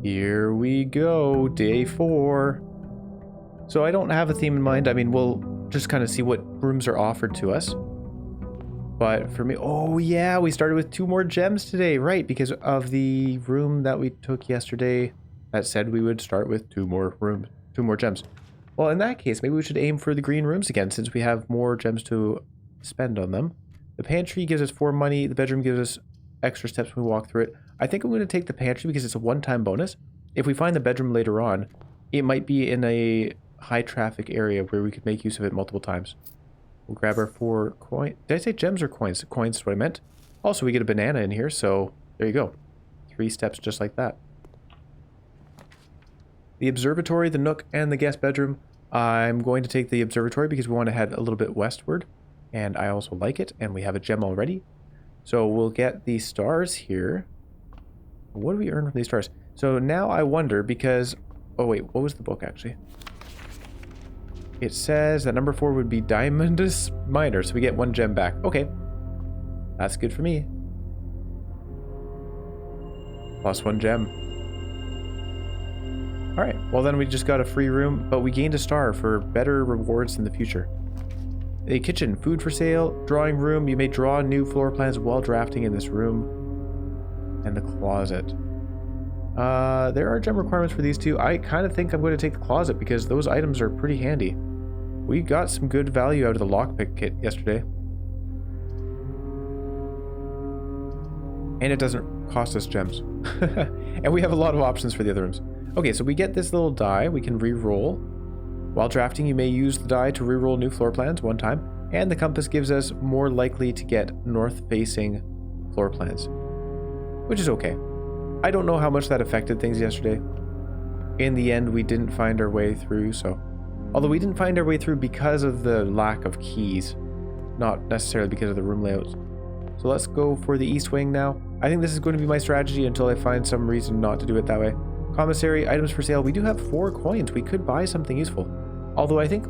Here we go, day 4. So I don't have a theme in mind. I mean, we'll just kind of see what rooms are offered to us. But for me, oh yeah, we started with 2 more gems today, right? Because of the room that we took yesterday that said we would start with 2 more gems. Well, in that case, maybe we should aim for the green rooms again since we have more gems to spend on them. The pantry gives us 4 money. The bedroom gives us extra steps when we walk through it. I think I'm going to take the pantry because it's a one-time bonus. If we find the bedroom later on, it might be in a high traffic area where we could make use of it multiple times. We'll grab our 4 coins. Did I say gems or coins? Coins is what I meant. Also, we get a banana in here, so there you go. 3 steps just like that. The observatory, the nook, and the guest bedroom. I'm going to take the observatory because we want to head a little bit westward. And I also like it, and we have a gem already. So we'll get the stars here. What do we earn from these stars? So now I wonder because... Oh wait, what was the book actually? It says that number 4 would be Diamondus Minor, so we get 1 gem back. Okay. That's good for me. Plus 1 gem. Alright, well then we just got a free room, but we gained a star for better rewards in the future. A kitchen, food for sale, drawing room. You may draw new floor plans while drafting in this room. And the closet. There are gem requirements for these 2. I kind of think I'm going to take the closet because those items are pretty handy. We got some good value out of the lockpick kit yesterday. And it doesn't cost us gems. And we have a lot of options for the other rooms. Okay, so we get this little die. We can re-roll. While drafting, you may use the die to re-roll new floor plans 1 time. And the compass gives us more likely to get north-facing floor plans. Which is okay. I don't know how much that affected things yesterday. In the end, we didn't find our way through, so... Although we didn't find our way through because of the lack of keys. Not necessarily because of the room layouts. So let's go for the east wing now. I think this is going to be my strategy until I find some reason not to do it that way. Commissary, items for sale. We do have 4 coins. We could buy something useful. Although I think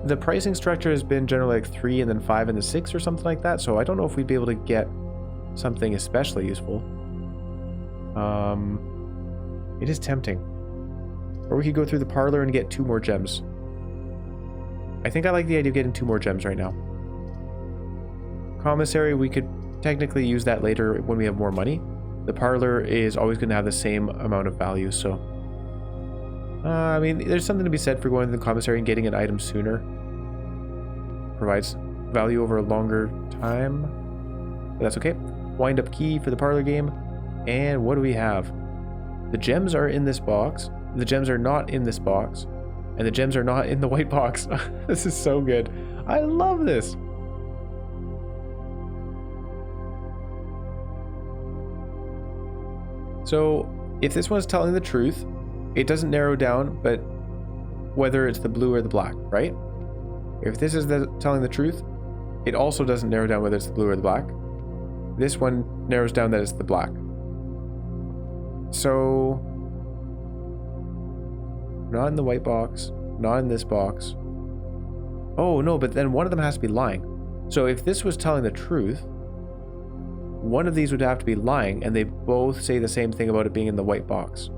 the pricing structure has been generally like 3 and then 5 and then 6 or something like that. So I don't know if we'd be able to get something especially useful. It is tempting. Or we could go through the parlor and get 2 more gems. I think I like the idea of getting 2 more gems right now. Commissary, we could technically use that later when we have more money. The parlor is always going to have the same amount of value, so... I mean, there's something to be said for going to the commissary and getting an item sooner. Provides value over a longer time. But that's okay. Wind up key for the parlor game. And what do we have? The gems are in this box. The gems are not in this box. And the gems are not in the white box. This is so good. I love this. So, if this one's telling the truth, it doesn't narrow down, but whether it's the blue or the black, right? If this is telling the truth, it also doesn't narrow down whether it's the blue or the black. This one narrows down that it's the black. So, not in the white box, not in this box. Oh no, but then one of them has to be lying. So if this was telling the truth, one of these would have to be lying, and they both say the same thing about it being in the white box.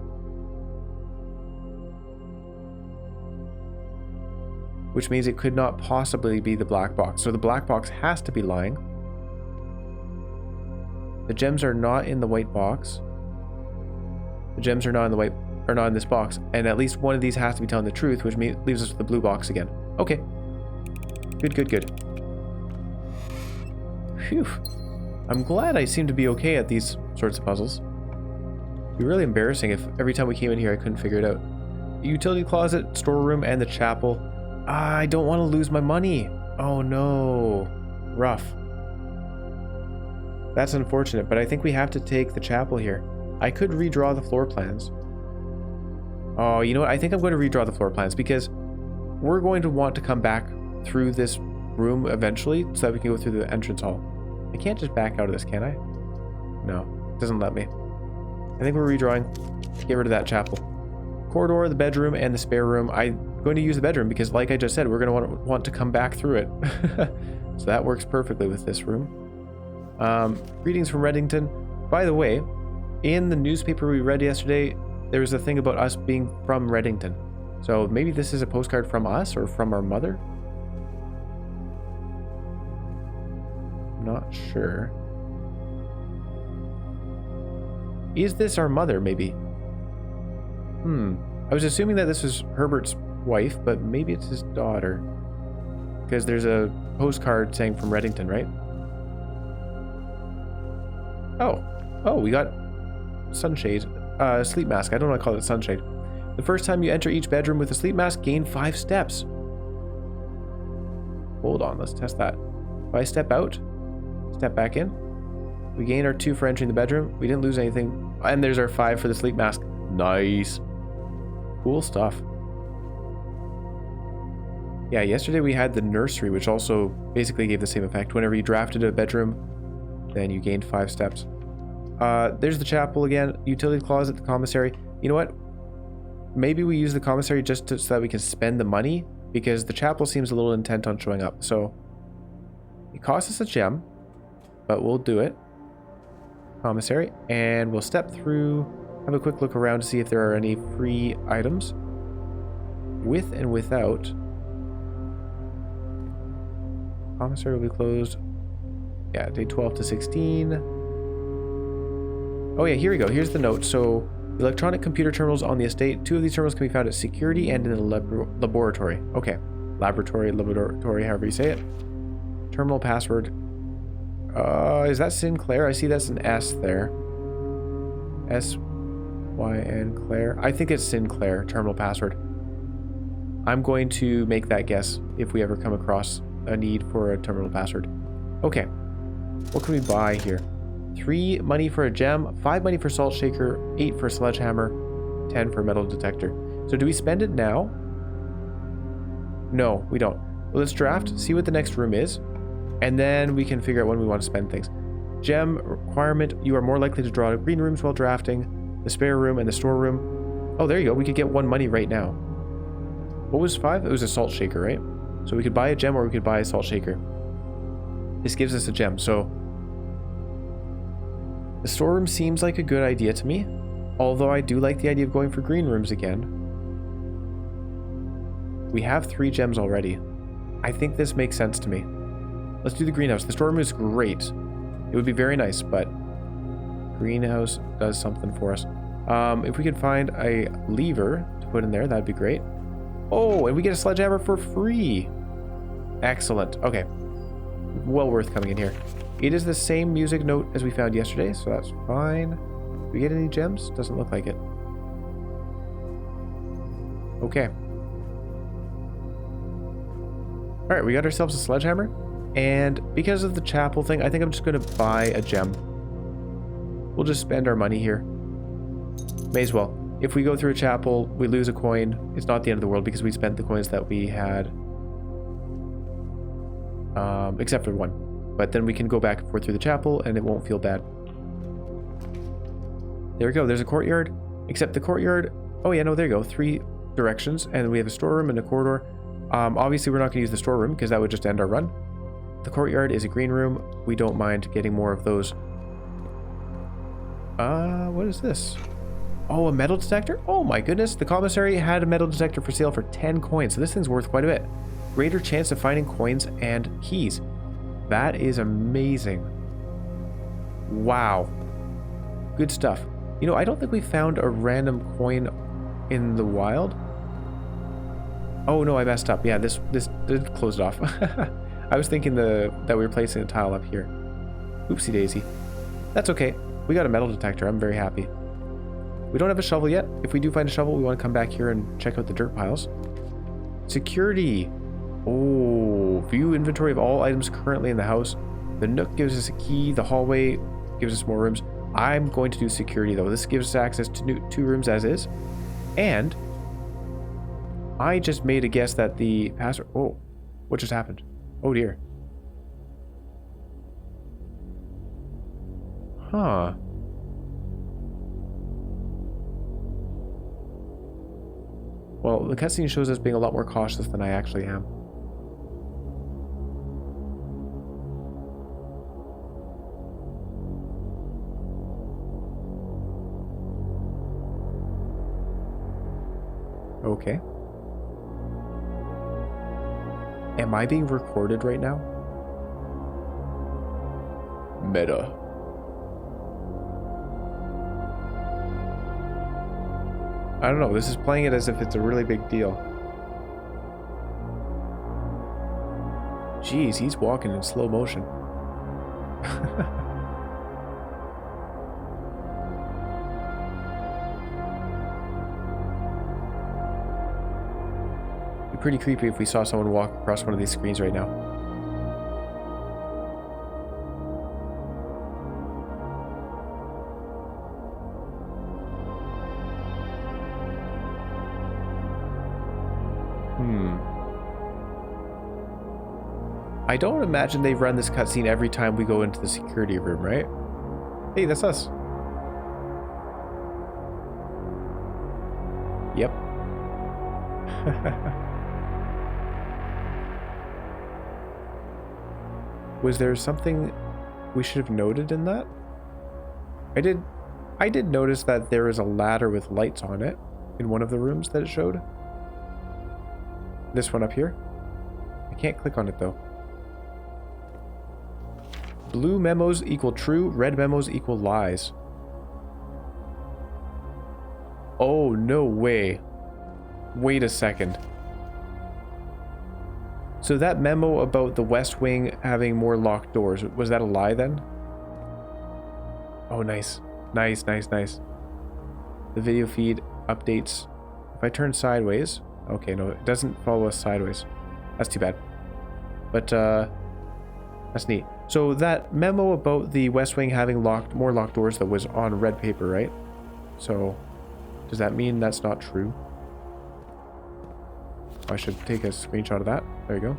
Which means it could not possibly be the black box. So the black box has to be lying. The gems are not in the white box. The gems are not in the white, or not in this box, and at least one of these has to be telling the truth, which leaves us with the blue box again. Okay. Good, good, good. Phew. I'm glad I seem to be okay at these sorts of puzzles. It'd be really embarrassing if every time we came in here I couldn't figure it out. Utility closet, storeroom, and the chapel. I don't want to lose my money. Oh no. Rough. That's unfortunate, but I think we have to take the chapel here. I could redraw the floor plans. Oh, you know what? I think I'm going to redraw the floor plans because we're going to want to come back through this room eventually so that we can go through the entrance hall. I can't just back out of this, can I? No, it doesn't let me. I think we're redrawing to get rid of that chapel. Corridor, the bedroom, and the spare room. I'm going to use the bedroom because, like I just said, we're going to want to come back through it. So that works perfectly with this room. Greetings from Reddington. By the way, in the newspaper we read yesterday, there was a thing about us being from Reddington. So maybe this is a postcard from us or from our mother? Not sure. Is this our mother, maybe? I was assuming that this was Herbert's wife, but maybe it's his daughter. Because there's a postcard saying from Reddington, right? Oh, we got sunshade. Sleep mask. I don't want to call it sunshade. The first time you enter each bedroom with a sleep mask, gain 5 steps. Hold on, let's test that. If I step out, step back in, we gain our 2 for entering the bedroom. We didn't lose anything. And there's our 5 for the sleep mask. Nice. Cool stuff. Yeah, yesterday we had the nursery, which also basically gave the same effect. Whenever you drafted a bedroom, then you gained 5 steps. There's the chapel again. Utility closet, the commissary. You know what? Maybe we use the commissary just so that we can spend the money, because the chapel seems a little intent on showing up. So it costs us a gem, but we'll do it. Commissary, and we'll step through, have a quick look around to see if there are any free items with and without. Commissary will be closed. Yeah, day 12 to 16. Oh yeah, here we go. Here's the note. So electronic computer terminals on the estate. 2 of these terminals can be found at security and in the laboratory. Okay, laboratory, however you say it. Terminal password. Is that Sinclair? I see that's an S there. S-Y-N Claire. I think it's Sinclair, terminal password. I'm going to make that guess if we ever come across a need for a terminal password. Okay. What can we buy here? 3 money for a gem, 5 money for salt shaker, 8 for a sledgehammer, 10 for metal detector. So do we spend it now? No, we don't. Well, let's draft, see what the next room is, and then we can figure out when we want to spend things. Gem requirement, you are more likely to draw green rooms while drafting, the spare room and the storeroom. Oh, there you go. We could get 1 money right now. What was 5? It was a salt shaker, right? So we could buy a gem or we could buy a salt shaker. This gives us a gem, so the storeroom seems like a good idea to me, although I do like the idea of going for green rooms again. We have 3 gems already. I think this makes sense to me. Let's do the greenhouse. The storeroom is great. It would be very nice, but greenhouse does something for us. If we could find a lever to put in there, that'd be great. Oh, and we get a sledgehammer for free. Excellent. Okay. Well worth coming in here. It is the same music note as we found yesterday, so that's fine. Do we get any gems? Doesn't look like it. Okay. Alright, we got ourselves a sledgehammer. And because of the chapel thing, I think I'm just going to buy a gem. We'll just spend our money here. May as well. If we go through a chapel, we lose a coin. It's not the end of the world because we spent the coins that we had. Except for 1. But then we can go back and forth through the chapel and it won't feel bad. There we go. There's a courtyard. Except the courtyard... Oh yeah, no, there you go. 3 directions. And we have a storeroom and a corridor. Obviously, we're not going to use the storeroom because that would just end our run. The courtyard is a green room. We don't mind getting more of those. What is this? Oh, a metal detector? Oh my goodness. The commissary had a metal detector for sale for 10 coins. So this thing's worth quite a bit. Greater chance of finding coins and keys. That is amazing. Wow. Good stuff. You know, I don't think we found a random coin in the wild. Oh no, I messed up. Yeah, this did close it off. I was thinking that we were placing a tile up here. Oopsie daisy. That's okay. We got a metal detector. I'm very happy. We don't have a shovel yet. If we do find a shovel, we want to come back here and check out the dirt piles. Security. Oh, view inventory of all items currently in the house. The nook gives us a key. The hallway gives us more rooms. I'm going to do security though. This gives us access to 2 rooms as is. And I just made a guess that the password... Oh, what just happened? Oh dear. Huh. Well, the cutscene shows us being a lot more cautious than I actually am. Okay. Am I being recorded right now? Meta. I don't know, this is playing it as if it's a really big deal. Jeez, he's walking in slow motion. It'd be pretty creepy if we saw someone walk across one of these screens right now. I don't imagine they run this cutscene every time we go into the security room, right? Hey, that's us. Yep. Was there something we should have noted in that? I did notice that there is a ladder with lights on it in one of the rooms that it showed. This one up here. I can't click on it though. Blue memos equal true, red memos equal lies. Oh, no way. Wait a second. So that memo about the West Wing having more locked doors, was that a lie then? Oh, nice. Nice, nice, nice. The video feed updates. If I turn sideways... Okay, no, it doesn't follow us sideways. That's too bad. But, that's neat. So that memo about the West Wing having more locked doors that was on red paper, right? So, does that mean that's not true? I should take a screenshot of that. There you go.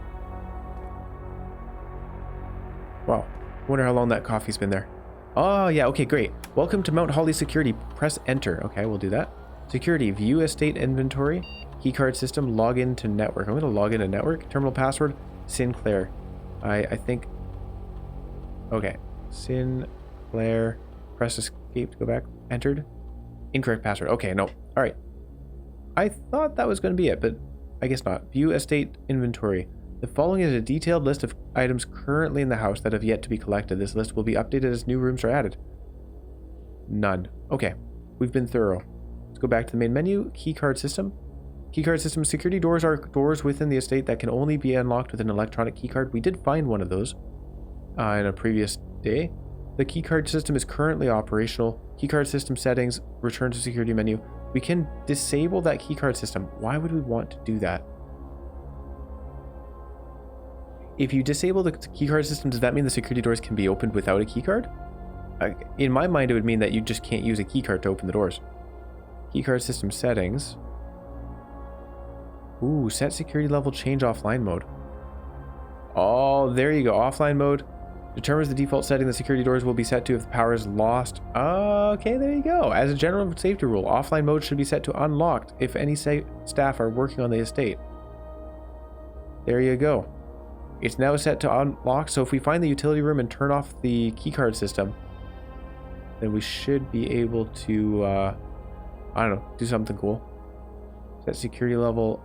Wow. Wonder how long that coffee's been there. Oh, yeah. Okay, great. Welcome to Mount Holly Security. Press enter. Okay, we'll do that. Security. View estate inventory. Keycard system. Log in to network. I'm going to log into network. Terminal password. Sinclair. I think... Okay. Sinclair. Press escape to go back. Entered. Incorrect password. Okay, no. All right. I thought that was going to be it, but I guess not. View estate inventory. The following is a detailed list of items currently in the house that have yet to be collected. This list will be updated as new rooms are added. None. Okay. We've been thorough. Let's go back to the main menu. Keycard system. Keycard system. Security doors are doors within the estate that can only be unlocked with an electronic keycard. We did find one of those in a previous day. The keycard system is currently operational. Keycard system settings. Return to security menu. We can disable that keycard system. Why would we want to do that? If you disable the keycard system, does that mean the security doors can be opened without a keycard? In my mind, it would mean that you just can't use a keycard to open the doors. Keycard system settings. Ooh, set security level change offline mode. Oh, there you go. Offline mode determines the default setting the security doors will be set to if the power is lost. Okay, there you go. As a general safety rule, offline mode should be set to unlocked if any staff are working on the estate. There you go. It's now set to unlock, so if we find the utility room and turn off the keycard system, then we should be able to, I don't know, do something cool. Set security level.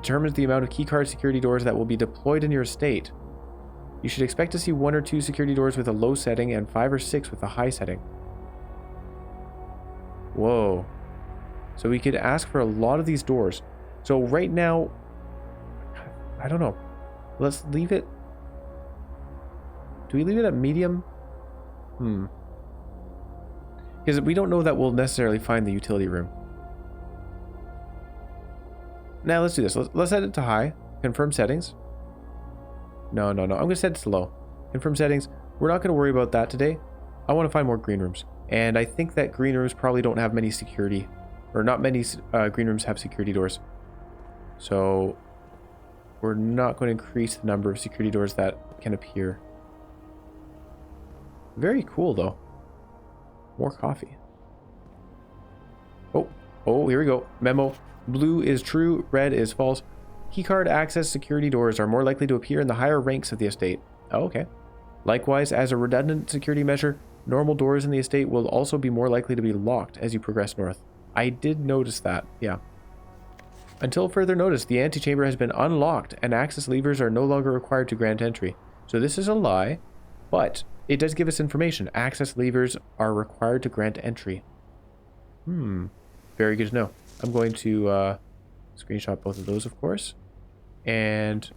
Determines the amount of keycard security doors that will be deployed in your estate. You should expect to see 1 or 2 security doors with a low setting and 5 or 6 with a high setting. Whoa. So we could ask for a lot of these doors. So right now, I don't know. Let's leave it. Do we leave it at medium? Because we don't know that we'll necessarily find the utility room. Now let's do this. Let's set it to high. Confirm settings. No. I'm going to set it to low. Confirm settings. We're not going to worry about that today. I want to find more green rooms. And I think that green rooms probably don't have many security. Or not many green rooms have security doors. So we're not going to increase the number of security doors that can appear. Very cool, though. More coffee. Oh, here we go. Memo. Blue is true, red is false. Keycard access security doors are more likely to appear in the higher ranks of the estate. Oh, okay. Likewise, as a redundant security measure, normal doors in the estate will also be more likely to be locked as you progress north. I did notice that, yeah. Until further notice, the antechamber has been unlocked and access levers are no longer required to grant entry. So this is a lie, but it does give us information. Access levers are required to grant entry. Very good to know. I'm going to screenshot both of those, of course. And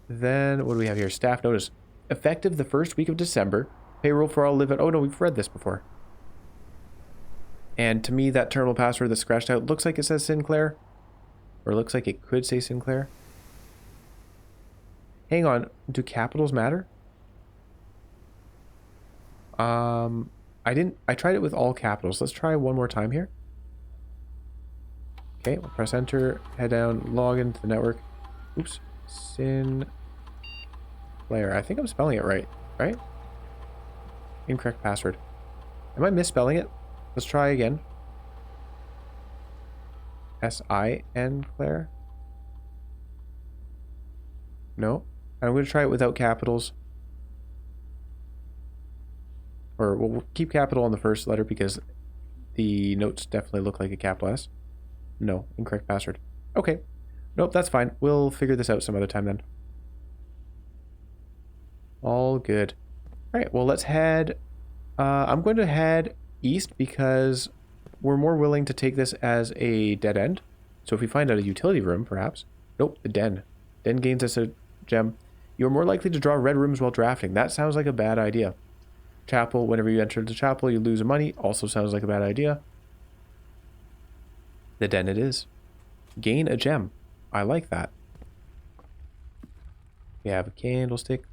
then what do we have here? Staff notice. Effective the first week of December, payroll for all live at... Oh no, we've read this before. And to me, that terminal password that's scratched out looks like it says Sinclair. Or looks like it could say Sinclair. Hang on, do capitals matter? I tried it with all capitals. Let's try one more time here. Okay, we'll press enter, head down, log into the network. Oops. Sinclair. I think I'm spelling it right, right? Incorrect password. Am I misspelling it? Let's try again. S-I-N Claire? No. I'm going to try it without capitals. Or we'll keep capital on the first letter because the notes definitely look like a capital S. No, incorrect password. Okay. Nope, that's fine. We'll figure this out some other time then. All good. Alright, well let's head... I'm going to head east because we're more willing to take this as a dead end. So if we find out a utility room, perhaps... Nope, the den. Den gains us a gem. You're more likely to draw red rooms while drafting. That sounds like a bad idea. Chapel, whenever you enter the chapel, you lose money. Also sounds like a bad idea. The den it is. Gain a gem. I like that. We have a candlestick.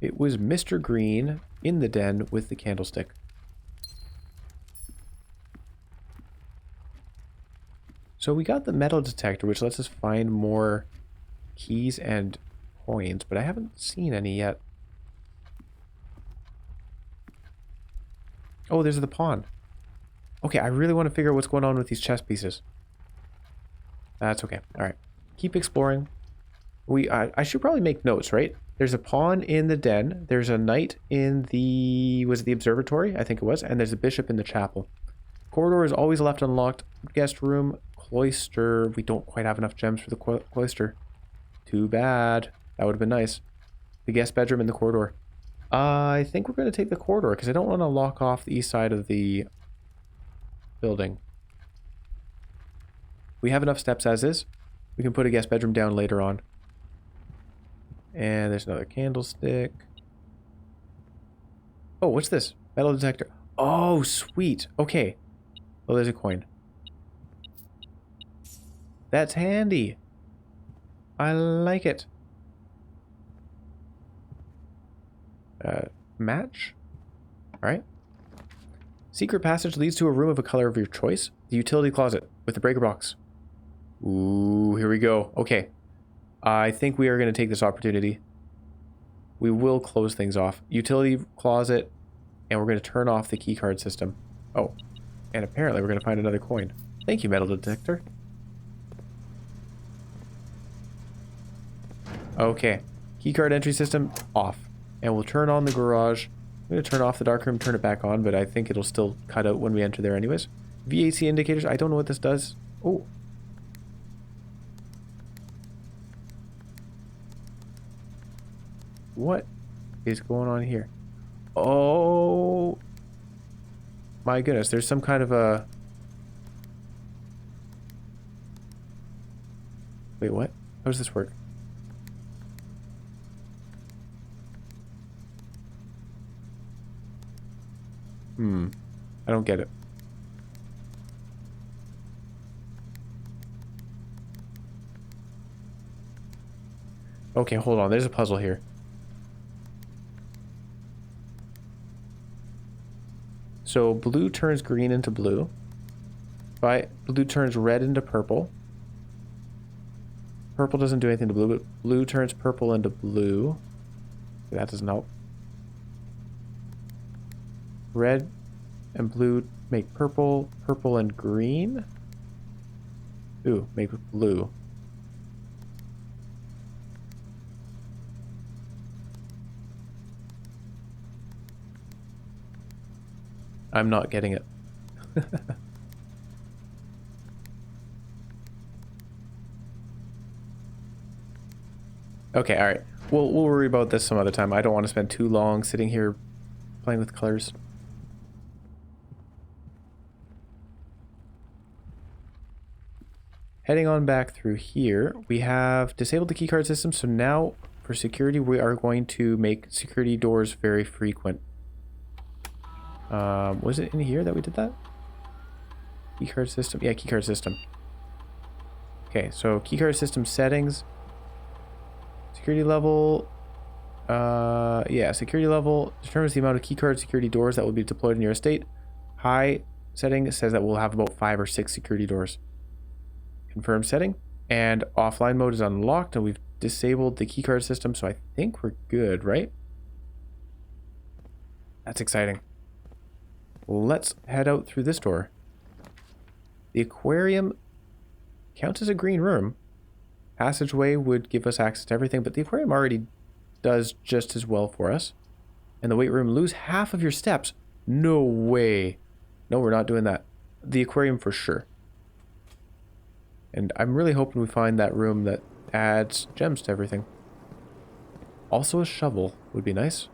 It was Mr. Green in the den with the candlestick. So we got the metal detector, which lets us find more keys and coins, but I haven't seen any yet. Oh, there's the pawn. Okay, I really want to figure out what's going on with these chess pieces. That's okay. All right. Keep exploring. I should probably make notes, right? There's a pawn in the den. There's a knight in the... Was it the observatory? I think it was. And there's a bishop in the chapel. Corridor is always left unlocked. Guest room. Cloister. We don't quite have enough gems for the cloister. Too bad. That would have been nice. The guest bedroom in the corridor. I think we're going to take the corridor because I don't want to lock off the east side of the building. We have enough steps as is. We can put a guest bedroom down later on. And there's another candlestick. Oh, what's this? Metal detector. Oh, sweet. Okay. Well, there's a coin. That's handy. I like it. Match? Alright. Secret passage leads to a room of a color of your choice. The utility closet with the breaker box. Ooh, here we go. Okay. I think we are going to take this opportunity. We will close things off. Utility closet, and we're going to turn off the keycard system. Oh, and apparently we're going to find another coin. Thank you, metal detector. Okay. Keycard entry system off. And we'll turn on the garage. I'm going to turn off the dark room, turn it back on, but I think it'll still cut out when we enter there anyways. VAC indicators. I don't know what this does. Oh. What is going on here? Oh. My goodness. There's some kind of a... Wait, what? How does this work? I don't get it. Okay, hold on. There's a puzzle here. So blue turns green into blue. Blue turns red into purple. Purple doesn't do anything to blue, but blue turns purple into blue. That doesn't help. Red and blue make purple, purple and green. Ooh, make blue. I'm not getting it. Okay, all right. We'll worry about this some other time. I don't want to spend too long sitting here playing with colors. Heading on back through here, we have disabled the keycard system. So now for security, we are going to make security doors very frequent. Was it in here that we did that? Keycard system? Yeah, keycard system. Okay, so keycard system settings. Security level. Yeah, security level determines the amount of keycard security doors that will be deployed in your estate. High setting says that we'll have about 5 or 6 security doors. Confirm setting. And offline mode is unlocked, and we've disabled the keycard system, so I think we're good, right? That's exciting. Let's head out through this door. The aquarium counts as a green room. Passageway would give us access to everything, but the aquarium already does just as well for us. And the weight room, lose half of your steps. No way. No, we're not doing that. The aquarium for sure. And I'm really hoping we find that room that adds gems to everything. Also a shovel would be nice.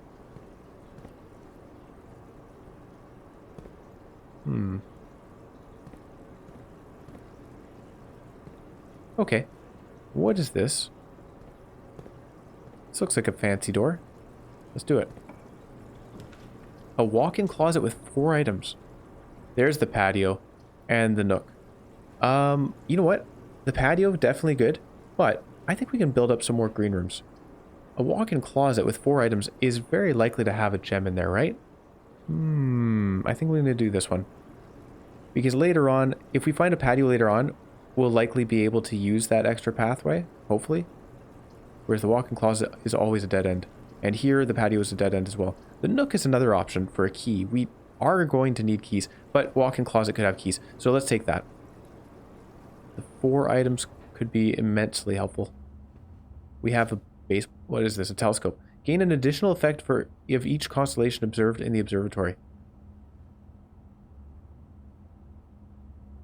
Okay. What is this? This looks like a fancy door. Let's do it. A walk-in closet with 4 items. There's the patio and the nook. You know what? The patio, definitely good, but I think we can build up some more green rooms. A walk-in closet with 4 items is very likely to have a gem in there, right? I think we're going to do this one. Because later on, if we find a patio later on, we'll likely be able to use that extra pathway, hopefully. Whereas the walk-in closet is always a dead end. And here, the patio is a dead end as well. The nook is another option for a key. We are going to need keys, but walk-in closet could have keys. So let's take that. The 4 items could be immensely helpful. We have a base... What is this? A telescope. Gain an additional effect for of each constellation observed in the observatory.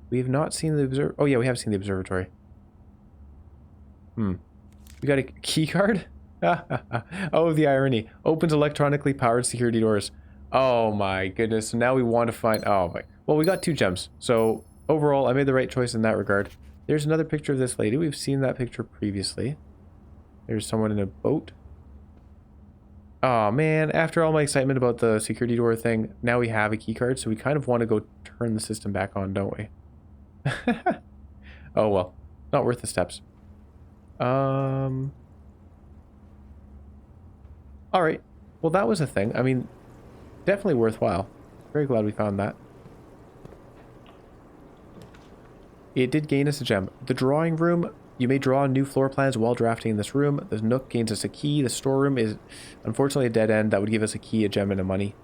We have not seen the Oh yeah, we have seen the observatory. We got a key card? Oh, the irony. Opens electronically powered security doors. Oh my goodness. So now we want to find... Oh my... Well, we got 2 gems. So overall, I made the right choice in that regard. There's another picture of this lady. We've seen that picture previously. There's someone in a boat. Oh man, after all my excitement about the security door thing, now we have a key card, so we kind of want to go turn the system back on, don't we? Oh well, not worth the steps. Alright, well that was a thing. I mean, definitely worthwhile. Very glad we found that. It did gain us a gem. The drawing room, you may draw new floor plans while drafting in this room. The nook gains us a key. The storeroom is unfortunately a dead end. That would give us a key, a gem, and a money.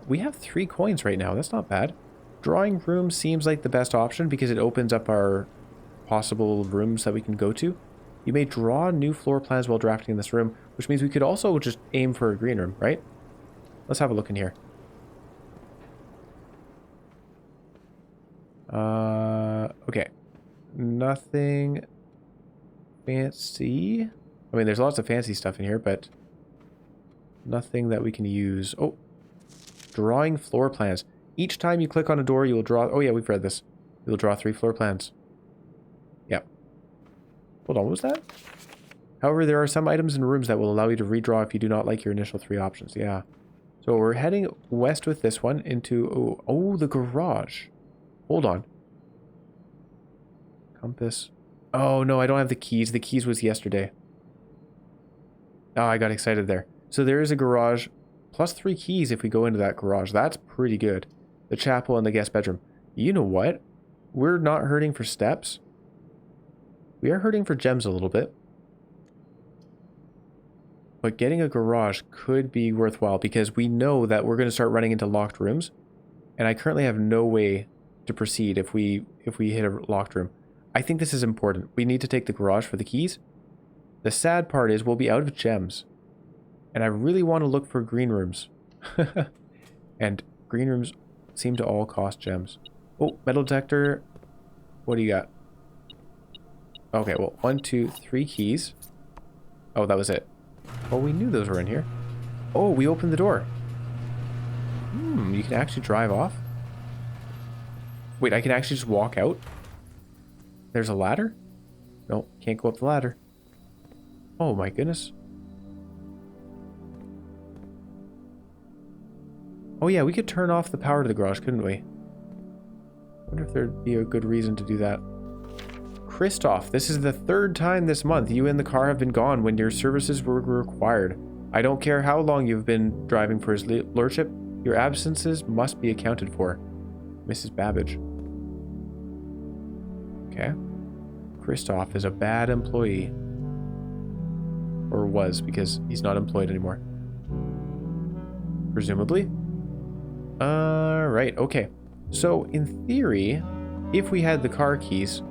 We have 3 coins right now. That's not bad. Drawing room seems like the best option because it opens up our possible rooms that we can go to. You may draw new floor plans while drafting in this room, which means we could also just aim for a green room, right? Let's have a look in here. Okay. Nothing fancy. I mean, there's lots of fancy stuff in here, but nothing that we can use. Oh, drawing floor plans. Each time you click on a door, you will draw... Oh yeah, we've read this. You'll draw 3 floor plans. Yep. Hold on, what was that? However, there are some items in rooms that will allow you to redraw if you do not like your initial 3 options. Yeah. So we're heading west with this one into... Oh, the garage. Hold on. Compass. Oh, no, I don't have the keys. The keys was yesterday. Oh, I got excited there. So there is a garage. Plus 3 keys if we go into that garage. That's pretty good. The chapel and the guest bedroom. You know what? We're not hurting for steps. We are hurting for gems a little bit. But getting a garage could be worthwhile because we know that we're going to start running into locked rooms. And I currently have no way to proceed if we hit a locked room. I think this is important. We need to take the garage for the keys. The sad part is we'll be out of gems. And I really want to look for green rooms. And green rooms seem to all cost gems. Oh, metal detector. What do you got? Okay, well, 1, 2, 3 keys. Oh, that was it. Oh, we knew those were in here. Oh, we opened the door. You can actually drive off? Wait, I can actually just walk out? There's a ladder? No, can't go up the ladder. Oh my goodness. Oh yeah, we could turn off the power to the garage, couldn't we? Wonder if there'd be a good reason to do that. Christoph, this is the 3rd time this month you and the car have been gone when your services were required. I don't care how long you've been driving for his lordship, your absences must be accounted for. Mrs. Babbage. Okay. Christoph is a bad employee. Or was, because he's not employed anymore. Presumably. Right, okay. So, in theory, if we had the car keys,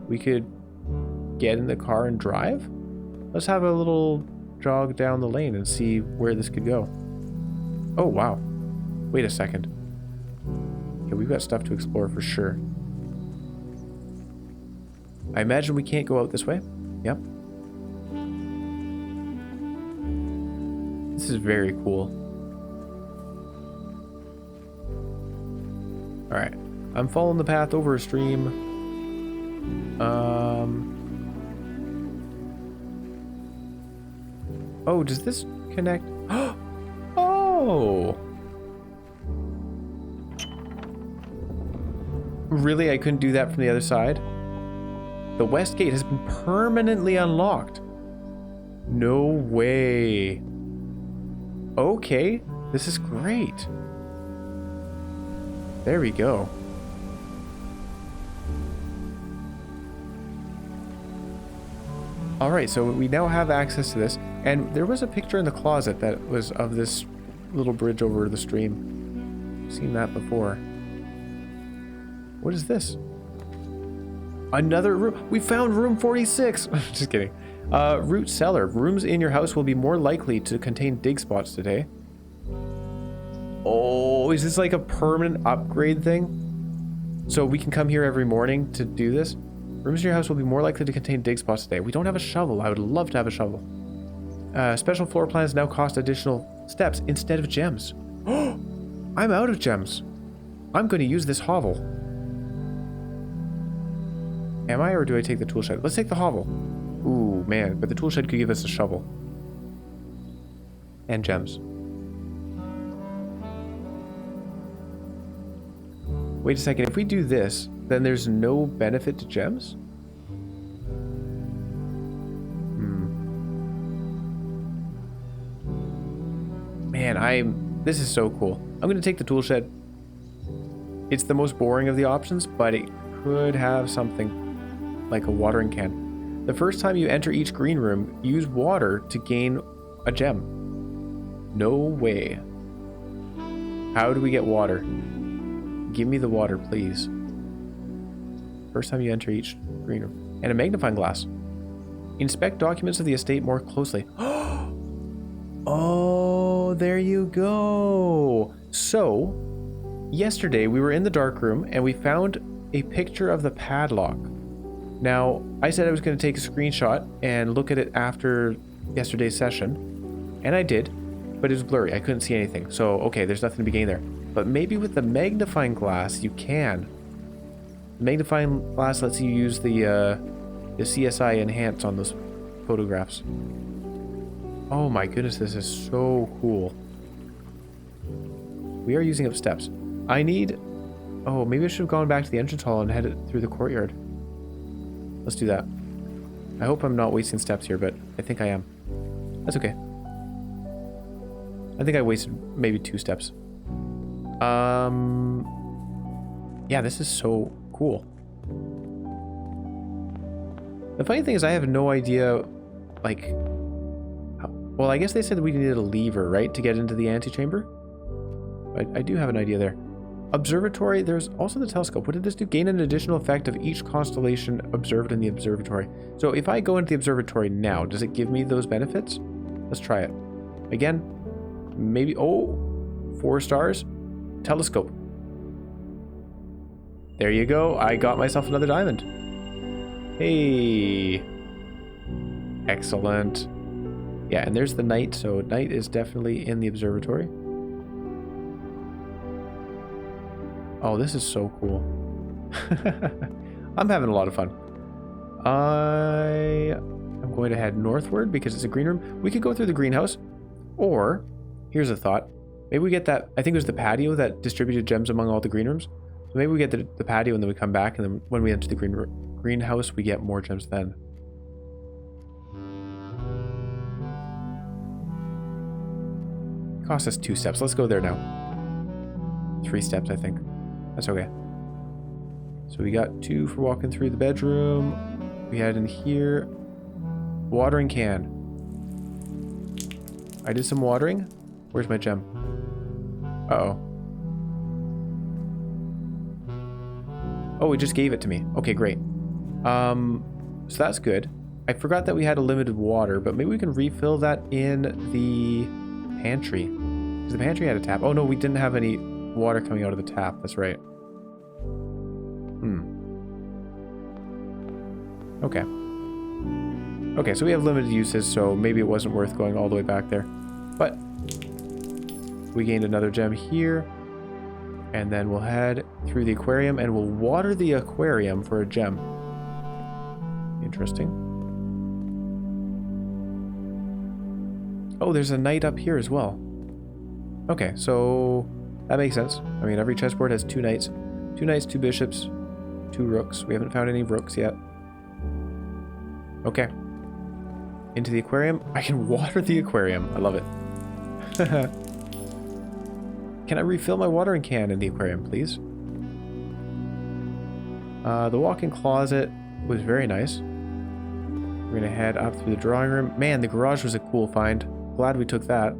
we could get in the car and drive? Let's have a little jog down the lane and see where this could go. Oh, wow. Wait a second. Okay, we've got stuff to explore for sure. I imagine we can't go out this way. Yep. This is very cool. Alright. I'm following the path over a stream. Oh, does this connect? Oh! Really? I couldn't do that from the other side? The west gate has been permanently unlocked. No way. Okay, this is great. There we go. Alright, so we now have access to this. And there was a picture in the closet that was of this little bridge over the stream. I've seen that before. What is this? Another room. We found room 46. Just kidding. Root cellar. Rooms in your house will be more likely to contain dig spots today. Oh, is this like a permanent upgrade thing? So we can come here every morning to do this? Rooms in your house will be more likely to contain dig spots today. We don't have a shovel. I would love to have a shovel. Special floor plans now cost additional steps instead of gems. Oh, I'm out of gems. I'm going to use this hovel. Am I, or do I take the tool shed? Let's take the hovel. Ooh, man, but the tool shed could give us a shovel. And gems. Wait a second, if we do this, then there's no benefit to gems? Man, this is so cool. I'm going to take the tool shed. It's the most boring of the options, but it could have something like a watering can. The first time you enter each green room, use water to gain a gem. No way. How do we get water? Give me the water, please. First time you enter each green room. And a magnifying glass. Inspect documents of the estate more closely. Oh, there you go. So, yesterday we were in the dark room and we found a picture of the padlock. Now, I said I was going to take a screenshot and look at it after yesterday's session. And I did, but it was blurry. I couldn't see anything. So, okay, there's nothing to be gained there. But maybe with the magnifying glass, you can. The magnifying glass lets you use the CSI enhance on those photographs. Oh my goodness, this is so cool. We are using up steps. I need... Oh, maybe I should have gone back to the entrance hall and headed through the courtyard. Let's do that. I hope I'm not wasting steps here, but I think I am. That's okay. I think I wasted maybe 2 steps. Yeah, this is so cool. The funny thing is I have no idea, like... Well, I guess they said we needed a lever, right, to get into the antechamber? I do have an idea there. Observatory, there's also the telescope. What did this do? Gain an additional effect of each constellation observed in the observatory. So if I go into the observatory now, does it give me those benefits? Let's try it. Again, maybe... Oh, 4 stars. Telescope. There you go. I got myself another diamond. Hey. Excellent. Yeah, and there's the night, so night is definitely in the observatory. Oh, this is so cool. I'm having a lot of fun. I'm going to head northward because it's a green room. We could go through the greenhouse, or here's a thought. Maybe we get that, I think it was the patio that distributed gems among all the green rooms. So maybe we get the patio and then we come back, and then when we enter the greenhouse, we get more gems then. Cost us 2 steps. Let's go there now. 3 steps, I think. That's okay. So we got 2 for walking through the bedroom. We had in here. Watering can. I did some watering. Where's my gem? Uh-oh. Oh, we just gave it to me. Okay, great. So that's good. I forgot that we had a limited water, but maybe we can refill that in the pantry. Because the pantry had a tap. Oh no, we didn't have any water coming out of the tap. That's right. Okay. Okay, so we have limited uses, so maybe it wasn't worth going all the way back there. But we gained another gem here. And then we'll head through the aquarium and we'll water the aquarium for a gem. Interesting. Oh, there's a knight up here as well. Okay, so that makes sense. I mean, every chessboard has 2 knights. 2 knights, 2 bishops, 2 rooks. We haven't found any rooks yet. Okay. Into the aquarium. I can water the aquarium. I love it. Can I refill my watering can in the aquarium, please? The walk-in closet was very nice. We're gonna head up through the drawing room. Man, the garage was a cool find. Glad we took that.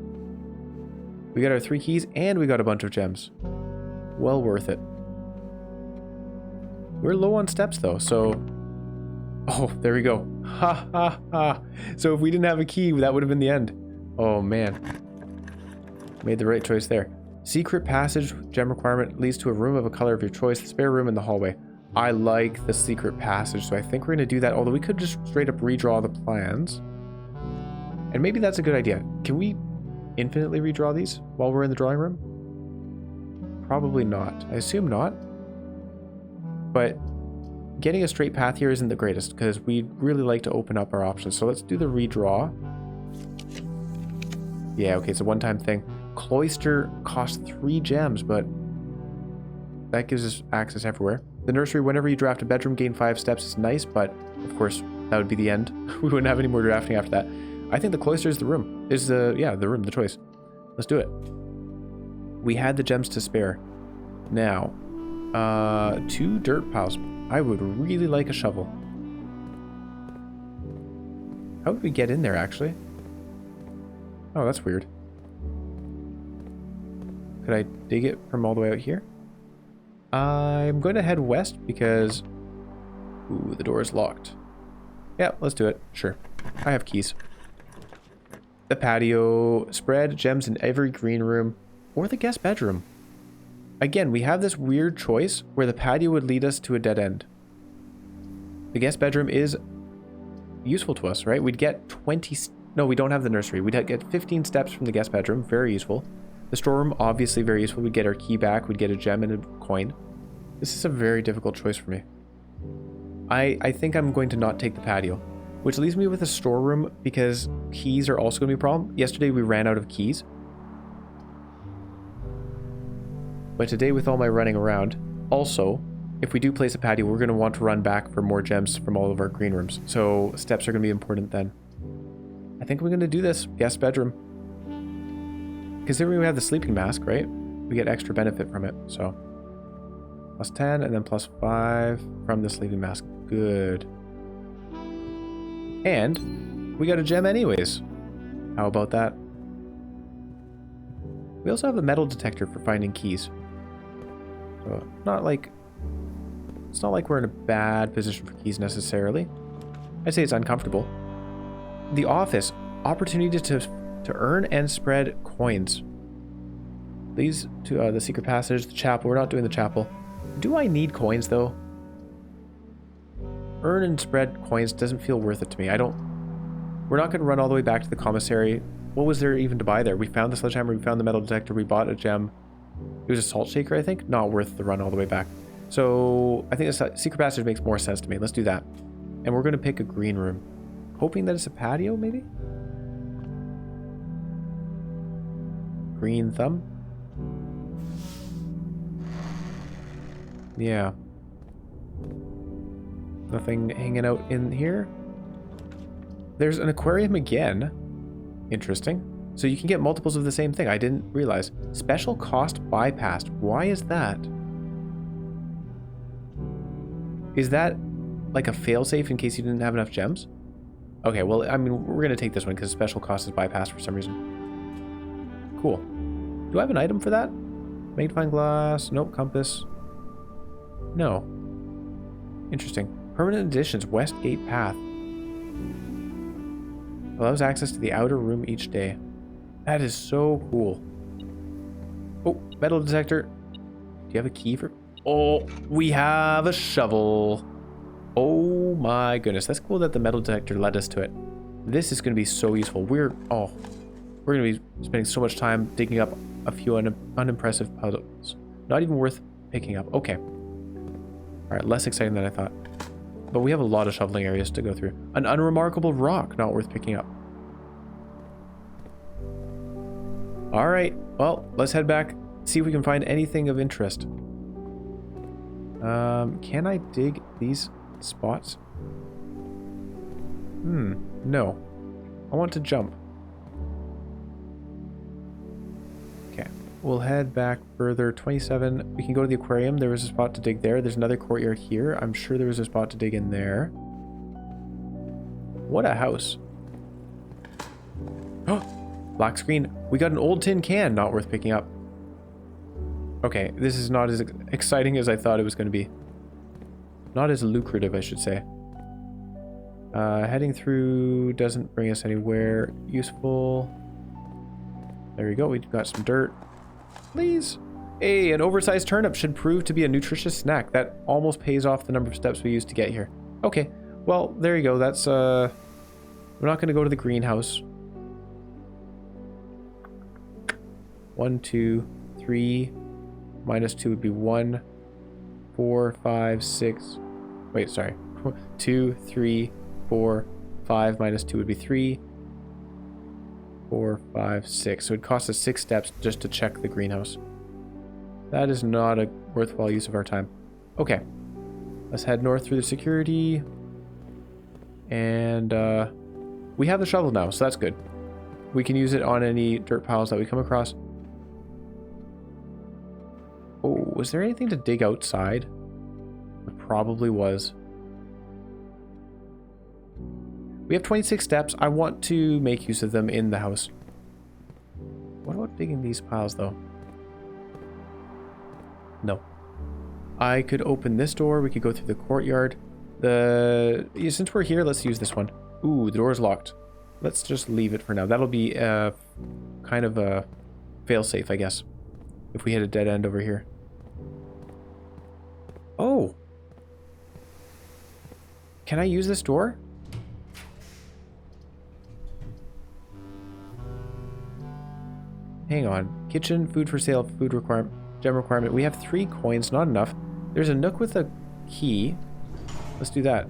We got our 3 keys and we got a bunch of gems. Well worth it. We're low on steps though, so... Oh, there we go. Ha ha ha. So if we didn't have a key, that would have been the end. Oh man. Made the right choice there. Secret passage gem requirement leads to a room of a color of your choice. The spare room in the hallway. I like the secret passage, so I think we're going to do that. Although we could just straight up redraw the plans. And maybe that's a good idea. Can we infinitely redraw these while we're in the drawing room? Probably not. I assume not. But getting a straight path here isn't the greatest because we'd really like to open up our options. So let's do the redraw. Yeah, okay, it's a one-time thing. Cloister costs 3 gems, but that gives us access everywhere. The nursery, whenever you draft a bedroom, gain 5 steps is nice, but of course that would be the end. We wouldn't have any more drafting after that. I think the cloister is the room. Is the room, the choice. Let's do it. We had the gems to spare. Now, 2 dirt piles. I would really like a shovel. How would we get in there actually? Oh, that's weird. Could I dig it from all the way out here? I'm going to head west because... Ooh, the door is locked. Yeah, let's do it. Sure. I have keys. The patio. Spread gems in every green room or the guest bedroom. Again, we have this weird choice where the patio would lead us to a dead end. The guest bedroom is useful to us, right? We'd get 20... No, we don't have the nursery. We'd get 15 steps from the guest bedroom. Very useful. The storeroom, obviously very useful. We'd get our key back. We'd get a gem and a coin. This is a very difficult choice for me. I think I'm going to not take the patio, which leaves me with a storeroom because keys are also going to be a problem. Yesterday we ran out of keys. But today with all my running around, also, if we do place a patio, we're going to want to run back for more gems from all of our green rooms. So steps are going to be important then. I think we're going to do this. Guest bedroom. Considering we have the sleeping mask, right? We get extra benefit from it, so. Plus 10 and then plus 5 from the sleeping mask. Good. And we got a gem anyways. How about that? We also have a metal detector for finding keys. So it's not like we're in a bad position for keys necessarily. I'd say it's uncomfortable. The office. Opportunity to earn and spread coins. These to the secret passage, the chapel. We're not doing the chapel. Do I need coins though? Earn and spread coins doesn't feel worth it to me. We're not going to run all the way back to the commissary. What was there even to buy there? We found the sledgehammer, we found the metal detector, we bought a gem. It was a salt shaker, I think. Not worth the run all the way back. So I think the secret passage makes more sense to me. Let's do that. And we're going to pick a green room. Hoping that it's a patio, maybe? Green thumb? Yeah. Nothing hanging out in here. There's an aquarium again. Interesting. So you can get multiples of the same thing. I didn't realize. Special cost bypassed. Why is that? Is that like a failsafe in case you didn't have enough gems? Okay, well, I mean, we're going to take this one because special cost is bypassed for some reason. Cool. Do I have an item for that? Magnifying glass. Nope. Compass. No. Interesting. Permanent additions. West Gate Path. Allows access to the outer room each day. That is so cool. Oh, metal detector. Do you have a key for... Oh, we have a shovel. Oh my goodness. That's cool that the metal detector led us to it. This is going to be so useful. We're going to be spending so much time digging up a few unimpressive puzzles. Not even worth picking up. Okay. All right, less exciting than I thought. But we have a lot of shoveling areas to go through. An unremarkable rock, not worth picking up. All right, well, let's head back, see if we can find anything of interest. Can I dig these spots? No. I want to jump. Okay, we'll head back further. 27, we can go to the aquarium. There was a spot to dig there. There's another courtyard here. I'm sure there was a spot to dig in there. What a house. Oh! Black screen. We got an old tin can, not worth picking up. Okay, this is not as exciting as I thought it was going to be. Not as lucrative, I should say. Heading through doesn't bring us anywhere useful. There we go, we've got some dirt. Please. Hey, an oversized turnip should prove to be a nutritious snack. That almost pays off the number of steps we used to get here. Okay, well, there you go. That's, we're not going to go to the greenhouse. 1, 2, 3, minus 2 would be 1, 4, 5, 6. Wait, sorry. 2, 3, 4, 5 minus 2 would be 3, 4, 5, 6. So it costs us 6 steps just to check the greenhouse. That is not a worthwhile use of our time. Okay. Let's head north through the security. And we have the shovel now, so that's good. We can use it on any dirt piles that we come across. Oh, was there anything to dig outside? There probably was. We have 26 steps. I want to make use of them in the house. What about digging these piles, though? No. I could open this door. We could go through the courtyard. Since we're here, let's use this one. Ooh, the door's locked. Let's just leave it for now. That'll be kind of a fail-safe, I guess, if we hit a dead end over here. Oh! Can I use this door? Hang on. Kitchen, food for sale, food requirement, gem requirement. We have 3 coins, not enough. There's a nook with a key. Let's do that.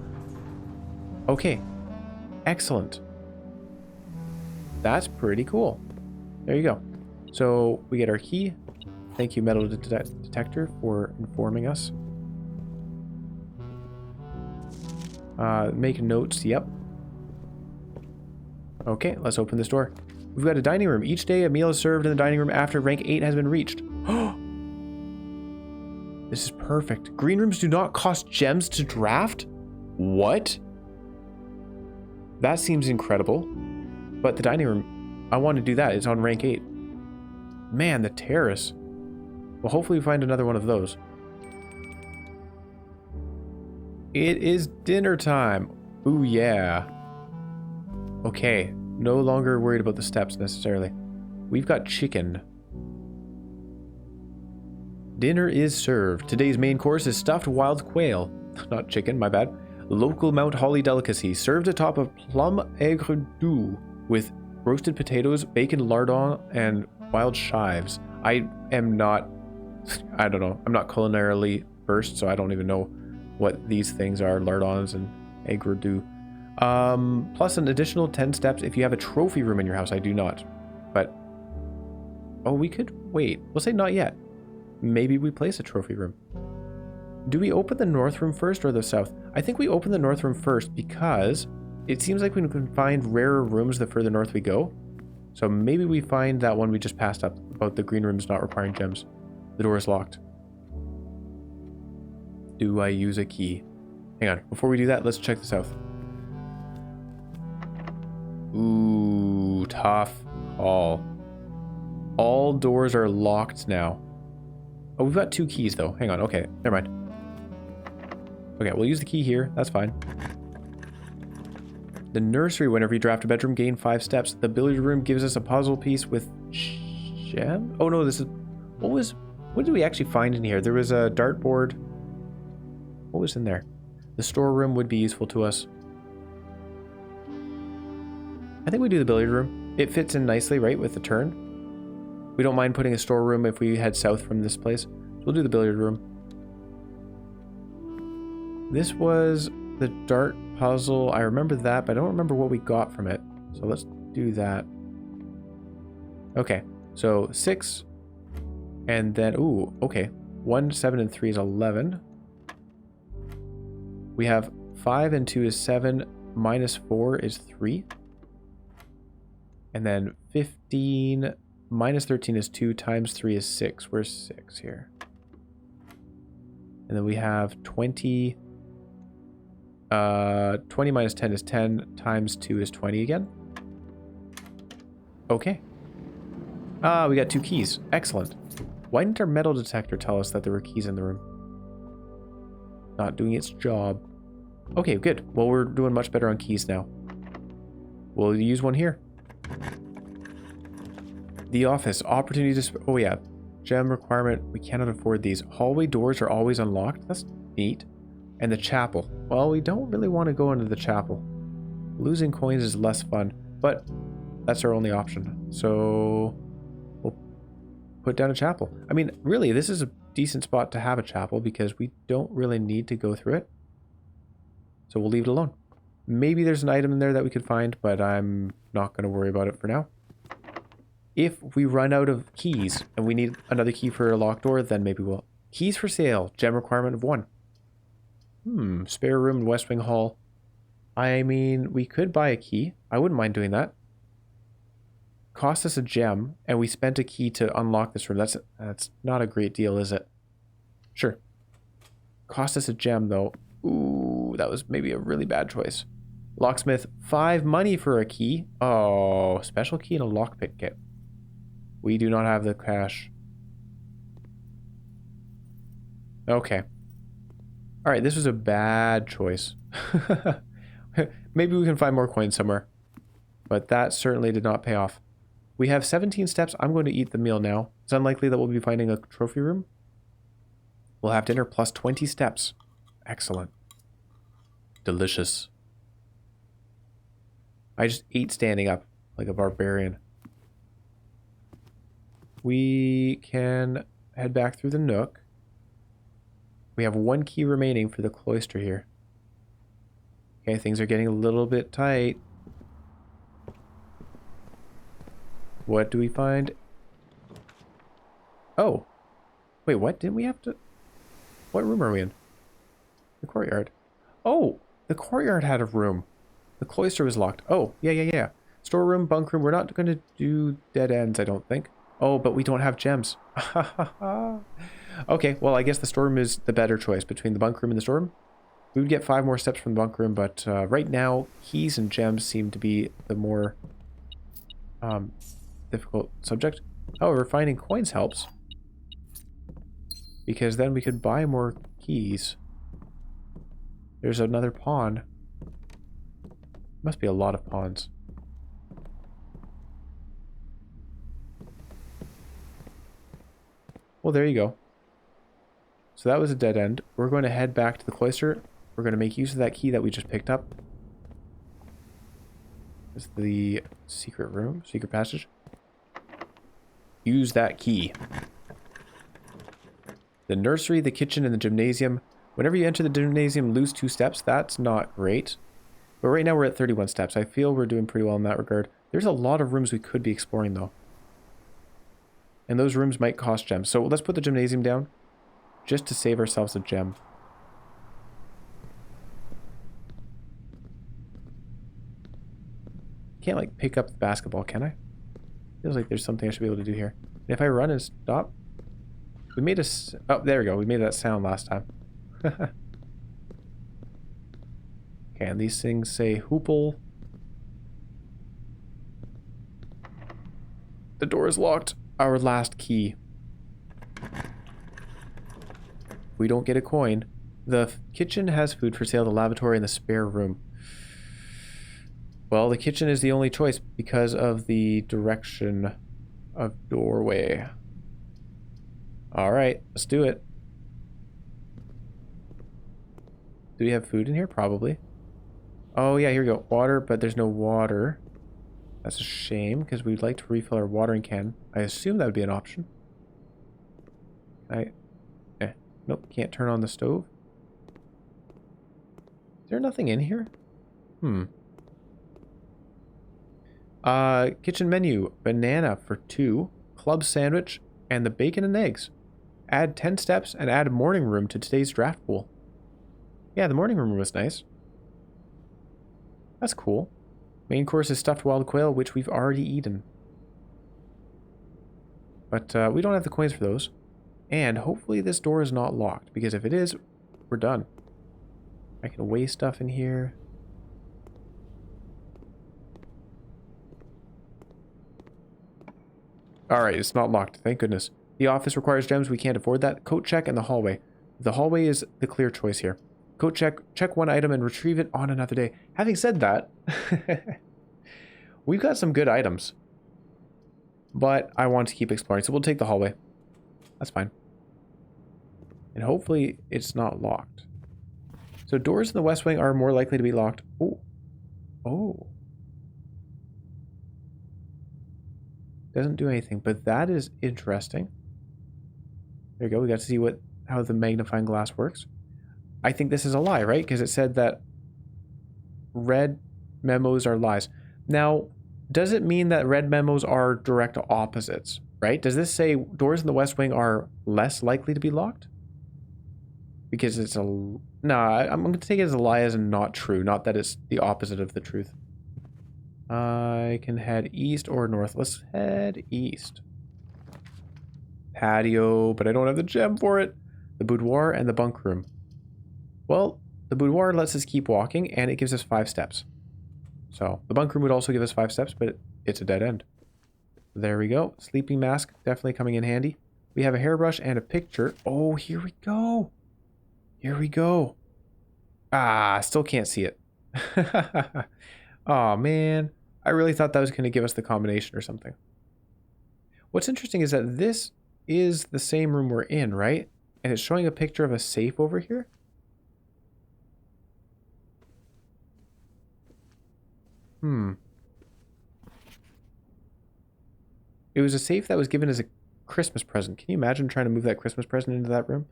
Okay. Excellent. That's pretty cool. There you go. So we get our key. Thank you, metal detector, for informing us. Make notes. Yep. Okay, let's open this door. We've got a dining room. Each day a meal is served in the dining room after rank 8 has been reached. This is perfect. Green rooms do not cost gems to draft? What? That seems incredible. But the dining room, I want to do that. It's on rank 8. Man, the terrace. Well, hopefully we find another one of those. It is dinner time. Ooh, yeah. Okay, no longer worried about the steps necessarily. We've got chicken. Dinner is served. Today's main course is stuffed wild quail. Not chicken, my bad. Local Mount Holly delicacy, served atop of plum aigre doux with roasted potatoes, bacon lardon, and wild chives. I don't know. I'm not culinarily versed, so I don't even know what these things are, lardons and aigre doux. Plus an additional 10 steps if you have a trophy room in your house. I do not. But, oh, we could wait. We'll say not yet. Maybe we place a trophy room. Do we open the north room first or the south? I think we open the north room first because it seems like we can find rarer rooms the further north we go. So maybe we find that one we just passed up about the green rooms not requiring gems. The door is locked. Do I use a key? Hang on. Before we do that, let's check the south. Ooh, tough call. All doors are locked now. Oh, we've got 2 keys though. Hang on. Okay, never mind. Okay, we'll use the key here. That's fine. The nursery, whenever you draft a bedroom, gain 5 steps. The billiard room gives us a puzzle piece with gem. Oh no, this is... What did we actually find in here? There was a dartboard. What was in there? The storeroom would be useful to us. I think we do the billiard room. It fits in nicely, right, with the turn. We don't mind putting a storeroom if we head south from this place. So we'll do the billiard room. This was the dart puzzle. I remember that, but I don't remember what we got from it. So let's do that. Okay, so 6. And then, ooh, okay. 1, 7, and 3 is 11. We have 5 and 2 is 7. Minus 4 is 3. And then 15 minus 13 is 2 times 3 is 6. Where's 6 here? And then we have 20. 20 minus 10 is 10 times 2 is 20 again. Okay. Ah, we got 2 keys. Excellent. Why didn't our metal detector tell us that there were keys in the room? Not doing its job. Okay, good. Well, we're doing much better on keys now. We'll use one here. The office. Opportunity to... Oh, yeah. Gem requirement. We cannot afford these. Hallway doors are always unlocked. That's neat. And the chapel. Well, we don't really want to go into the chapel. Losing coins is less fun, but that's our only option. So we'll put down a chapel. I mean, really, this is a decent spot to have a chapel because we don't really need to go through it. So we'll leave it alone. Maybe there's an item in there that we could find, but I'm not going to worry about it for now. If we run out of keys and we need another key for a locked door, then maybe we'll... Keys for sale. Gem requirement of 1. Spare room in West Wing Hall. I mean, we could buy a key. I wouldn't mind doing that. Cost us a gem, and we spent a key to unlock this room. That's not a great deal, is it? Sure. Cost us a gem, though. Ooh, that was maybe a really bad choice. Locksmith, 5 money for a key. Oh, special key and a lockpick kit. We do not have the cash. Okay. Alright, this was a bad choice. Maybe we can find more coins somewhere. But that certainly did not pay off. We have 17 steps. I'm going to eat the meal now. It's unlikely that we'll be finding a trophy room. We'll have dinner plus 20 steps. Excellent. Delicious. I just ate standing up like a barbarian. We can head back through the nook. We have 1 key remaining for the cloister here. Okay, things are getting a little bit tight. What do we find? Oh. Wait, what? Didn't we have to... What room are we in? The courtyard. Oh! The courtyard had a room. The cloister was locked. Oh, yeah. Storeroom, bunk room. We're not going to do dead ends, I don't think. Oh, but we don't have gems. Okay, well, I guess the storeroom is the better choice between the bunk room and the storeroom. We would get 5 more steps from the bunk room, but right now, keys and gems seem to be the more difficult subject. However, finding coins helps. Because then we could buy more keys. There's another pawn. Must be a lot of pawns. Well, there you go. So that was a dead end. We're going to head back to the cloister. We're going to make use of that key that we just picked up. It's the secret room, secret passage. Use that key. The nursery, the kitchen, and the gymnasium. Whenever you enter the gymnasium, lose 2 steps. That's not great. But right now we're at 31 steps. I feel we're doing pretty well in that regard. There's a lot of rooms we could be exploring, though. And those rooms might cost gems. So let's put the gymnasium down, just to save ourselves a gem. Can't, like, pick up the basketball, can I? Feels like there's something I should be able to do here. And if I run and stop... We made a... Oh, there we go. We made that sound last time. Okay, and these things say hoople. The door is locked. Our last key. We don't get a coin. The kitchen has food for sale, the lavatory, and the spare room. Well, the kitchen is the only choice because of the direction of doorway. Alright, let's do it. Do we have food in here? Probably. Oh yeah, here we go. Water, but there's no water. That's a shame, because we'd like to refill our watering can. I assume that would be an option. Nope, can't turn on the stove. Is there nothing in here? Kitchen menu. Banana for 2. Club sandwich. And the bacon and eggs. Add 10 steps and add morning room to today's draft pool. Yeah, the morning room was nice. That's cool. Main course is stuffed wild quail, which we've already eaten. But we don't have the coins for those. And hopefully this door is not locked, because if it is, we're done. I can weigh stuff in here. Alright, it's not locked, thank goodness. The office requires gems, we can't afford that. Coat check and the hallway. The hallway is the clear choice here. Coat check one item and retrieve it on another day. Having said that, we've got some good items. But I want to keep exploring, so we'll take the hallway. That's fine. And hopefully it's not locked. So doors in the west wing are more likely to be locked. Oh. Oh. Doesn't do anything, but that is interesting. There you go, we got to see how the magnifying glass works. I think this is a lie, right? Because it said that red memos are lies. Now, does it mean that red memos are direct opposites, right? Does this say doors in the west wing are less likely to be locked? Because it's a... No, I'm going to take it as a lie as in not true, not that it's the opposite of the truth. I can head east or north. Let's head east. Patio, but I don't have the gem for it. The boudoir and the bunk room. Well, the boudoir lets us keep walking, and it gives us 5 steps. So, the bunk room would also give us 5 steps, but it's a dead end. There we go. Sleeping mask, definitely coming in handy. We have a hairbrush and a picture. Oh, here we go. Here we go. Ah, still can't see it. Oh man, I really thought that was going to give us the combination or something. What's interesting is that this is the same room we're in, right? And it's showing a picture of a safe over here. It was a safe that was given as a Christmas present. Can you imagine trying to move that Christmas present into that room?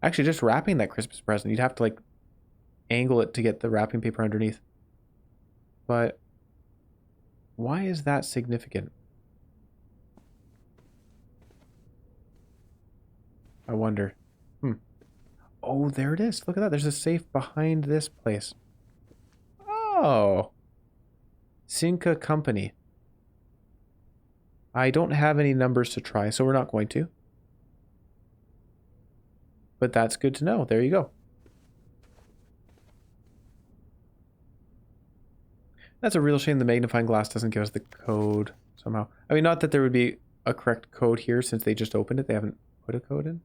Actually, just wrapping that Christmas present, you'd have to like angle it to get the wrapping paper underneath. But why is that significant? I wonder. Oh, there it is. Look at that. There's a safe behind this place. Oh. Cinca Company. I don't have any numbers to try, so we're not going to. But that's good to know. There you go. That's a real shame the magnifying glass doesn't give us the code somehow. I mean, not that there would be a correct code here since they just opened it. They haven't put a code in.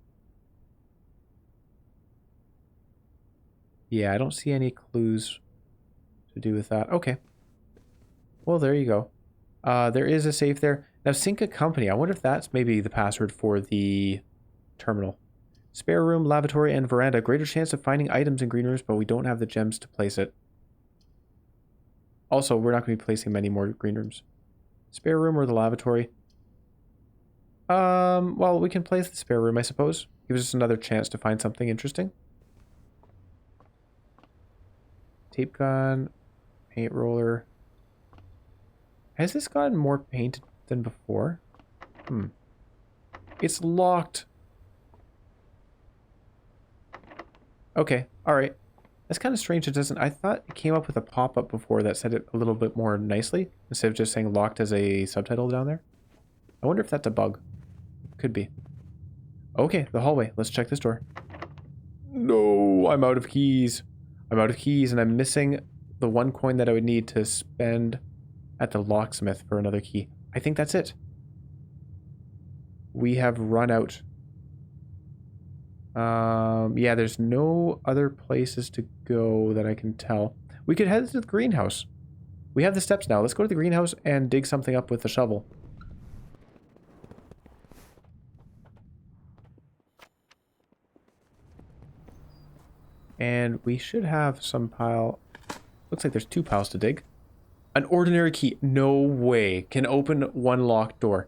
Yeah, I don't see any clues to do with that. Okay. Well, there you go. There is a safe there. Now, Cinca Company. I wonder if that's maybe the password for the terminal. Spare room, lavatory, and veranda. Greater chance of finding items in green rooms, but we don't have the gems to place it. Also, we're not going to be placing many more green rooms. Spare room or the lavatory? Well, we can place the spare room, I suppose. Gives us another chance to find something interesting. Tape gun, paint roller. Has this gotten more painted than before? It's locked. Okay, alright. That's kind of strange it doesn't... I thought it came up with a pop-up before that said it a little bit more nicely, instead of just saying locked as a subtitle down there. I wonder if that's a bug. Could be. Okay, the hallway. Let's check this door. No, I'm out of keys. I'm out of keys, and I'm missing the one coin that I would need to spend at the locksmith for another key. I think that's it. We have run out. Yeah, there's no other places to go that I can tell. We could head to the greenhouse. We have the steps now. Let's go to the greenhouse and dig something up with the shovel. And we should have some pile... Looks like there's 2 piles to dig. An ordinary key. No way. Can open one locked door.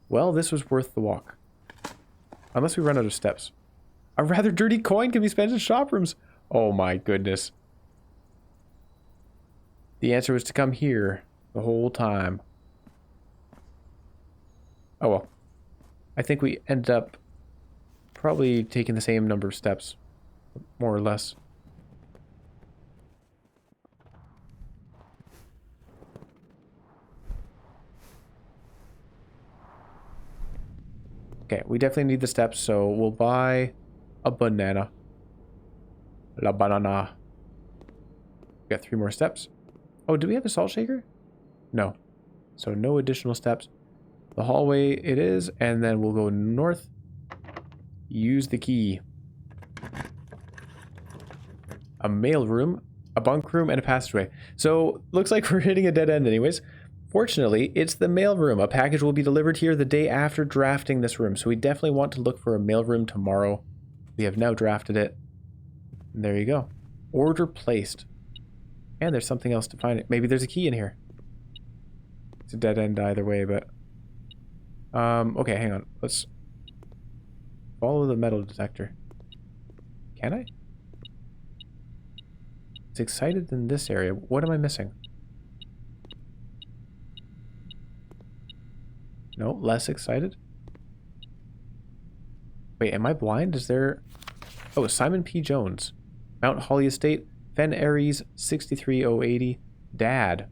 Well, this was worth the walk. Unless we run out of steps. A rather dirty coin can be spent in shop rooms. Oh my goodness. The answer was to come here the whole time. Oh well. I think we ended up probably taking the same number of steps. More or less. Okay, we definitely need the steps, so we'll buy a banana. La banana. We got 3 more steps. Oh, do we have a salt shaker? No. So no additional steps. The hallway it is, and then we'll go north. Use the key. A mail room, a bunk room, and a passageway. So, looks like we're hitting a dead end anyways. Fortunately, it's the mail room. A package will be delivered here the day after drafting this room. So we definitely want to look for a mail room tomorrow. We have now drafted it. And there you go. Order placed. And there's something else to find it. Maybe there's a key in here. It's a dead end either way, but... okay, hang on. Let's follow the metal detector. Can I? It's excited in this area. What am I missing? No, less excited. Wait, am I blind? Is there... Oh, Simon P. Jones. Mount Holly Estate. Fen Aries 63080. Dad.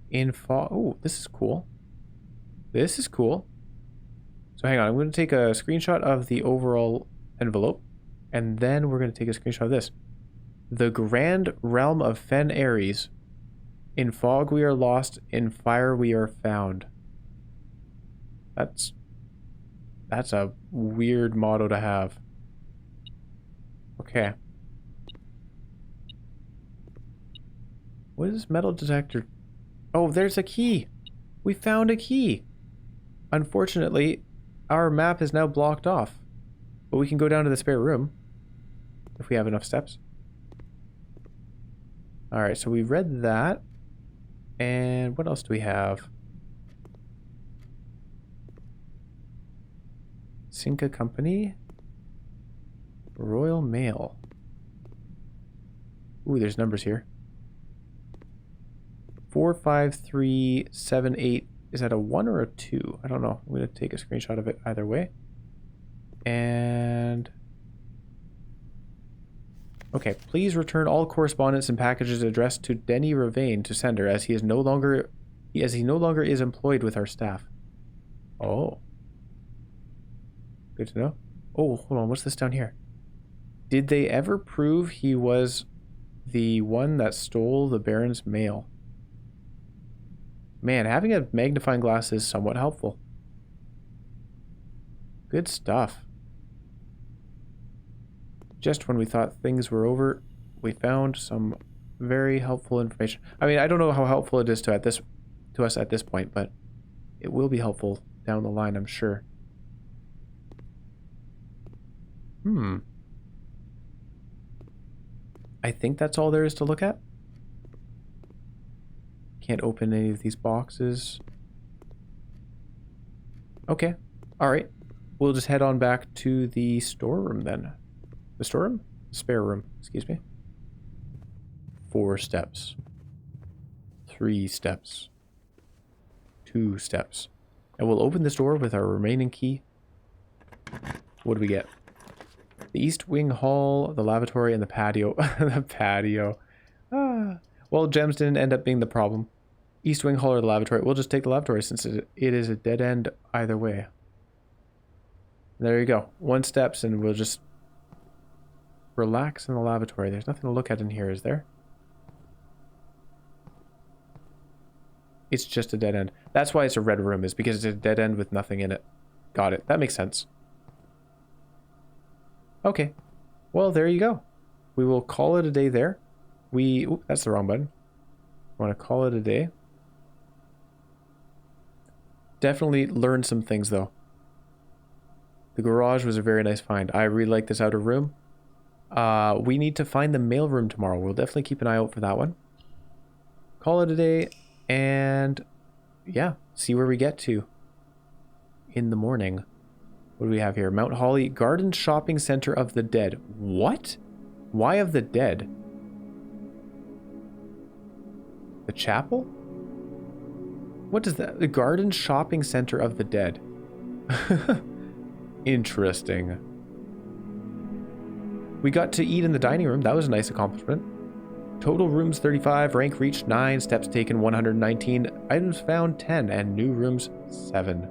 Info. Oh, this is cool. This is cool. So hang on, I'm going to take a screenshot of the overall envelope, and then we're going to take a screenshot of this. The Grand Realm of Fen Aries. In fog we are lost, in fire we are found. That's a weird motto to have. Okay. What is this metal detector? Oh, there's a key. We found a key. Unfortunately, our map is now blocked off. But we can go down to the spare room. If we have enough steps. Alright, so we read that. And what else do we have? Cinca Company. Royal Mail. Ooh, there's numbers here. 45378. Is that a 1 or a 2? I don't know. I'm going to take a screenshot of it either way. And... okay, please return all correspondence and packages addressed to Denny Ravane to sender, as he no longer is employed with our staff. Oh. Good to know. Oh, hold on. What's this down here? Did they ever prove he was the one that stole the Baron's mail? Man, having a magnifying glass is somewhat helpful. Good stuff. Just when we thought things were over, we found some Very helpful information. I mean, I don't know how helpful it is to us at this point, but it will be helpful down the line, I'm sure. I think that's all there is to look at. Can't open any of these boxes. Okay. All right. We'll just head on back to the storeroom then. The storeroom? Spare room, excuse me. 4 steps. 3 steps. 2 steps. And we'll open this door with our remaining key. What do we get? The East Wing Hall, the lavatory, and the patio. The patio. Well, gems didn't end up being the problem. East Wing Hall or the lavatory. We'll just take the lavatory since it is a dead end either way. There you go. 1 steps and we'll just relax in the lavatory. There's nothing to look at in here, is there? It's just a dead end. That's why it's a red room, is because it's a dead end with nothing in it. Got it. That makes sense. Okay. Well, there you go. We will call it a day there. Oop, that's the wrong button. I want to call it a day. Definitely learned some things, though. The garage was a very nice find. I really like this outer room. We need to find the mail room tomorrow. We'll definitely keep an eye out for that one. Call it a day, and yeah, see where we get to in the morning. What do we have here? Mount Holly Garden Shopping Center of the Dead. What? Why of the dead? The chapel? What is that? The Garden Shopping Center of the Dead. Interesting. We got to eat in the dining room. That was a nice accomplishment. Total rooms 35, rank reached 9, steps taken 119, items found 10, and new rooms 7.